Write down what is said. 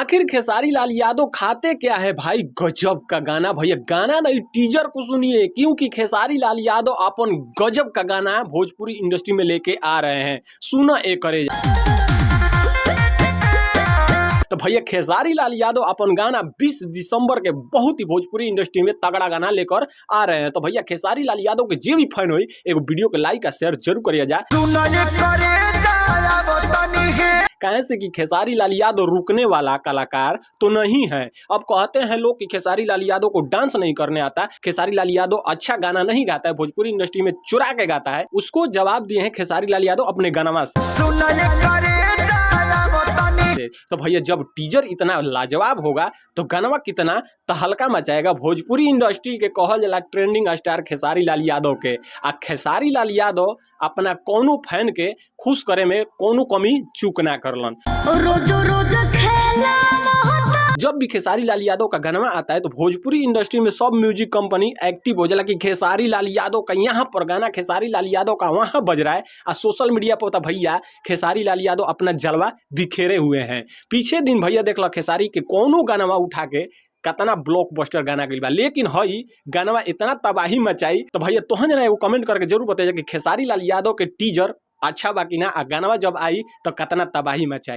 आखिर खेसारी लाल यादव खाते क्या है भाई? गजब का गाना भैया, गाना नहीं टीजर को सुनिए, क्योंकि खेसारी लाल यादव अपन गजब का गाना भोजपुरी इंडस्ट्री में लेके आ रहे हैं। सुना एक करे तो भैया खेसारी लाल यादव अपन गाना 20 दिसंबर के बहुत ही भोजपुरी इंडस्ट्री में तगड़ा गाना लेकर आ रहे हैं। तो भैया खेसारी लाल यादव के जे भी फैन हो एक वीडियो के लाइक और शेयर जरूर करिए जा, कैसे कि खेसारी लाल यादव रुकने वाला कलाकार तो नहीं है। अब कहते हैं लोग कि खेसारी लाल यादव को डांस नहीं करने आता, खेसारी लाल यादव अच्छा गाना नहीं गाता है, भोजपुरी इंडस्ट्री में चुरा के गाता है। उसको जवाब दिए हैं खेसारी लाल यादव अपने गाना से। तो भैया जब टीजर इतना लाजवाब होगा तो गाना कितना तहलका मचाएगा भोजपुरी इंडस्ट्री के कहल जाला ट्रेंडिंग स्टार खेसारी लाल यादव के। आ खेसारी लाल यादव अपना कोनो फैन के खुश करे में कोनो कमी चूक ना करलन। जब भी खेसारी लाल यादव का गाना आता है तो भोजपुरी इंडस्ट्री में सब म्यूजिक कंपनी एक्टिव हो जाला कि खेसारी लाल यादव का यहाँ पर गाना, खेसारी लाल यादव का वहाँ बज रहा है। और सोशल मीडिया पर भैया खेसारी लाल यादव अपना जलवा बिखेरे हुए हैं। पीछे दिन भैया देख लो खेसारी के कोनो गाना उठा के कितना ब्लॉकबस्टर गाना गई बा, लेकिन हई गाना इतना तबाही मचाई। तो भैया तोहन जना एगो कमेंट करके जरूर बताइए कि खेसारी लाल यादव के टीजर अच्छा बा कि ना, गाना जब आई तो कितना तबाही मचाई।